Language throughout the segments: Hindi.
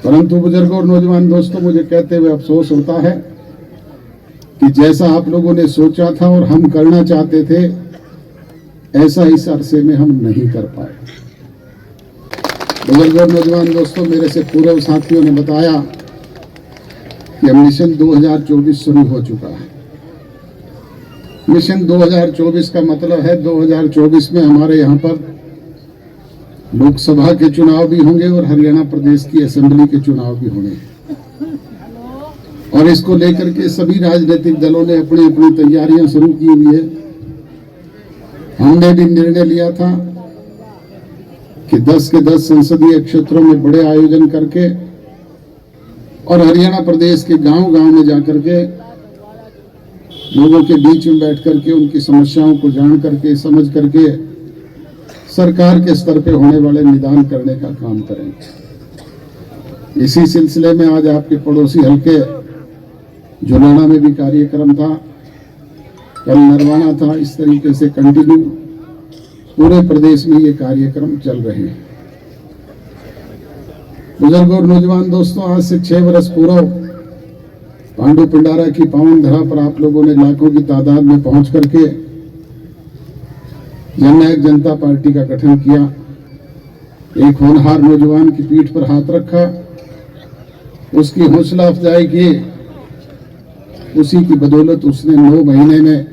परंतु बुजुर्गों और नौजवान दोस्तों, मुझे कहते हुए अफसोस होता है कि जैसा आप लोगों ने सोचा था और हम करना चाहते थे, ऐसा इस अरसे में हम नहीं कर पाए। बुजुर्गों और नौजवान दोस्तों, मेरे से पूर्व साथियों ने बताया कि मिशन 2024 शुरू हो चुका है। मिशन 2024 का मतलब है 2024 में हमारे यहाँ पर लोकसभा के चुनाव भी होंगे और हरियाणा प्रदेश की असेंबली के चुनाव भी होंगे। और इसको लेकर के सभी राजनीतिक दलों ने अपनी अपनी तैयारियां शुरू की हुई है। हमने भी निर्णय लिया था कि 10 के 10 संसदीय क्षेत्रों में बड़े आयोजन करके और हरियाणा प्रदेश के गांव-गांव में जाकर के लोगों के बीच में बैठ करके उनकी समस्याओं को जान करके, समझ करके सरकार के स्तर पे होने वाले निदान करने का काम करेंगे। इसी सिलसिले में आज आपके पड़ोसी हल्के जुलाना में भी कार्यक्रम था, कल नरवाना था। इस तरीके से कंटिन्यू पूरे प्रदेश में ये कार्यक्रम चल रहे हैं। बुजुर्गों और नौजवान दोस्तों, आज से 6 वर्ष पूर्व पांडु पिंडारा की पावन धरा पर आप लोगों ने लाखों की तादाद में पहुंच करके जननायक जनता पार्टी का गठन किया। एक होनहार नौजवान की पीठ पर हाथ रखा, उसकी हौसला अफजाई की। उसी की बदौलत उसने 9 महीने में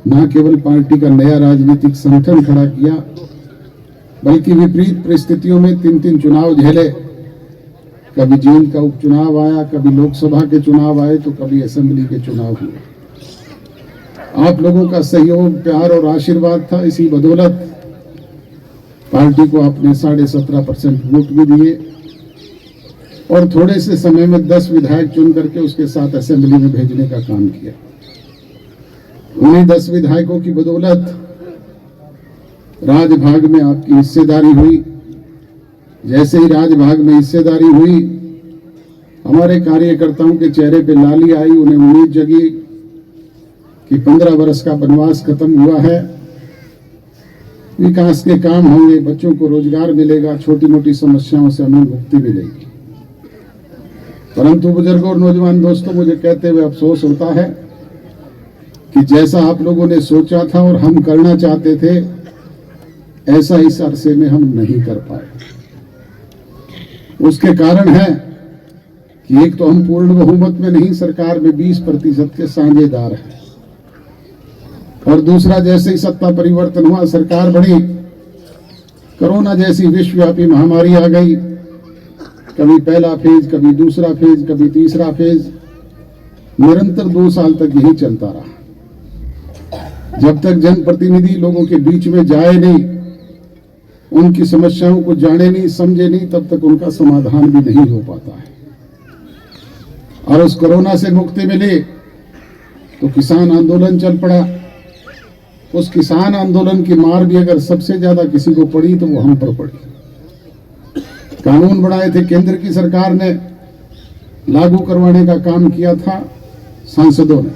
न केवल पार्टी का नया राजनीतिक संगठन खड़ा किया, बल्कि विपरीत परिस्थितियों में 3 चुनाव झेले। कभी जींद का उपचुनाव आया, कभी लोकसभा के चुनाव आए, तो कभी असेंबली के चुनाव हुए। आप लोगों का सहयोग, प्यार और आशीर्वाद था। इसी बदौलत पार्टी को आपने 17.5% वोट भी दिए और थोड़े से समय में 10 विधायक चुन करके उसके साथ असेंबली में भेजने का काम किया। उन्हीं 10 विधायकों की बदौलत राजभाग में आपकी हिस्सेदारी हुई। जैसे ही राजभाग में हिस्सेदारी हुई, हमारे कार्यकर्ताओं के चेहरे पे लाली आई। उन्हें उम्मीद जगी कि 15 वर्ष का वनवास खत्म हुआ है, विकास के काम होंगे, बच्चों को रोजगार मिलेगा, छोटी मोटी समस्याओं से हमें मुक्ति मिलेगी। परंतु बुजुर्गों और नौजवान दोस्तों, मुझे कहते हुए अफसोस होता है कि जैसा आप लोगों ने सोचा था और हम करना चाहते थे, ऐसा इस अरसे में हम नहीं कर पाए। उसके कारण है कि एक तो हम पूर्ण बहुमत में नहीं, सरकार में 20% के साझेदार हैं, और दूसरा जैसे ही सत्ता परिवर्तन हुआ, सरकार बनी, कोरोना जैसी विश्वव्यापी महामारी आ गई। कभी पहला फेज, कभी दूसरा फेज, कभी तीसरा फेज, निरंतर 2 साल तक यही चलता रहा। जब तक जनप्रतिनिधि लोगों के बीच में जाए नहीं, उनकी समस्याओं को जाने नहीं, समझे नहीं, तब तक उनका समाधान भी नहीं हो पाता है। और उस कोरोना से मुक्ति मिली तो किसान आंदोलन चल पड़ा। उस किसान आंदोलन की मार भी अगर सबसे ज्यादा किसी को पड़ी तो वो हम पर पड़ी। कानून बनाए थे केंद्र की सरकार ने, लागू करवाने का काम किया था सांसदों ने।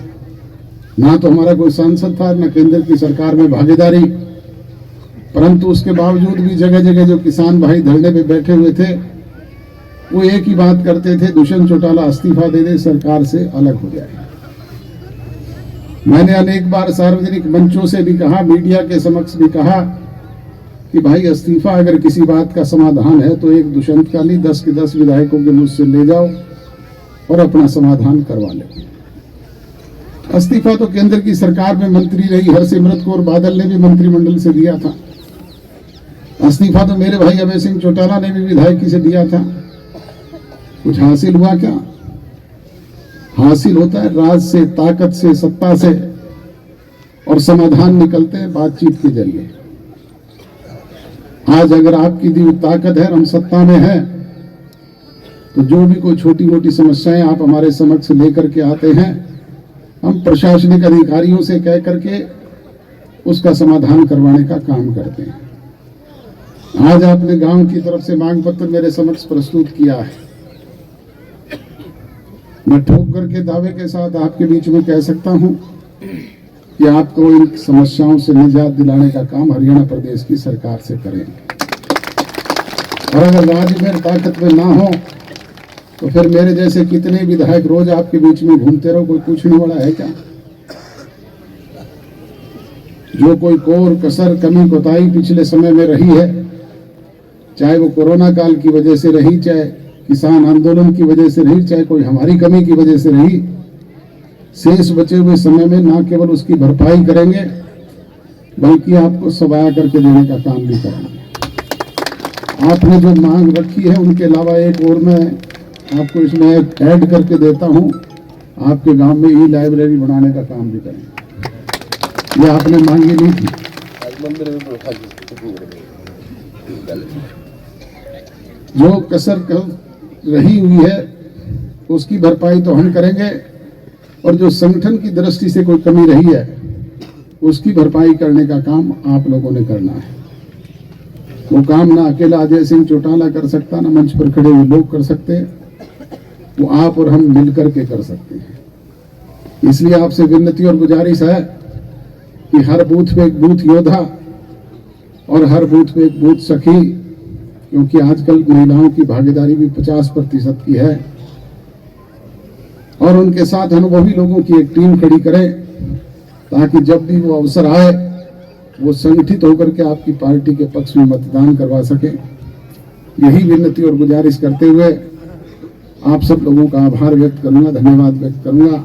ना तो हमारा कोई सांसद था, ना केंद्र की सरकार में भागीदारी, परंतु उसके बावजूद भी जगह जगह जो किसान भाई धरने पे बैठे हुए थे, वो एक ही बात करते थे, दुष्यंत चौटाला इस्तीफा दे दे, सरकार से अलग हो जाए। मैंने अनेक बार सार्वजनिक मंचों से भी कहा, मीडिया के समक्ष भी कहा कि भाई इस्तीफा अगर किसी बात का समाधान है तो एक दुष्यंत का नहीं, 10 के 10 विधायकों के मुझसे ले जाओ और अपना समाधान करवा लो। इस्तीफा तो केंद्र की सरकार में मंत्री रही हरसिमरत कौर बादल ने भी मंत्रिमंडल से दिया था। इस्तीफा तो मेरे भाई अभय सिंह चौटाला ने भी विधायकी से दिया था। कुछ हासिल हुआ क्या? हासिल होता है राज से, ताकत से, सत्ता से, और समाधान निकलते हैं बातचीत के जरिए। आज अगर आपकी दी ताकत है, हम सत्ता में हैं, तो जो भी कोई छोटी मोटी समस्याएं आप हमारे समक्ष लेकर के आते हैं, हम प्रशासनिक अधिकारियों से कह करके उसका समाधान करवाने का काम करते हैं। आज आपने गांव की तरफ से मांग पत्र मेरे समक्ष प्रस्तुत किया है। मैं ठोक करके दावे के साथ आपके बीच में कह सकता हूं कि आपको इन समस्याओं से निजात दिलाने का काम हरियाणा प्रदेश की सरकार से करेंगे। और अगर राज्य में ताकत में ना हो तो फिर मेरे जैसे कितने विधायक रोज आपके बीच में घूमते रहो, कोई पूछने वाला है क्या? जो कोई कोर कसर कमी कोताही पिछले समय में रही है, चाहे वो कोरोना काल की वजह से रही, चाहे किसान आंदोलन की वजह से रही, चाहे कोई हमारी कमी की वजह से रही, शेष बचे हुए समय में ना केवल उसकी भरपाई करेंगे बल्कि आपको सवाया करके देने का काम भी करेंगे। आपने जो मांग रखी है उनके अलावा एक और मैं आपको इसमें ऐड करके देता हूं, आपके गांव में ई लाइब्रेरी बनाने का काम भी करेंगे। ये आपने मांगी नहीं थी। जो कसर रही हुई है उसकी भरपाई तो हम करेंगे, और जो संगठन की दृष्टि से कोई कमी रही है उसकी भरपाई करने का काम आप लोगों ने करना है। वो काम ना अकेला अजय सिंह चौटाला कर सकता, ना मंच पर खड़े हुए लोग कर सकते, वो आप और हम मिलकर के कर सकते हैं। इसलिए आपसे विनती और गुजारिश है कि हर बूथ पे एक बूथ योद्धा और हर बूथ पे एक बूथ सखी, क्योंकि आजकल महिलाओं की भागीदारी भी 50% की है, और उनके साथ अनुभवी लोगों की एक टीम खड़ी करें ताकि जब भी वो अवसर आए वो संगठित होकर के आपकी पार्टी के पक्ष में मतदान करवा सके। यही विनती और गुजारिश करते हुए आप सब लोगों का आभार व्यक्त करूंगा, धन्यवाद व्यक्त करूंगा।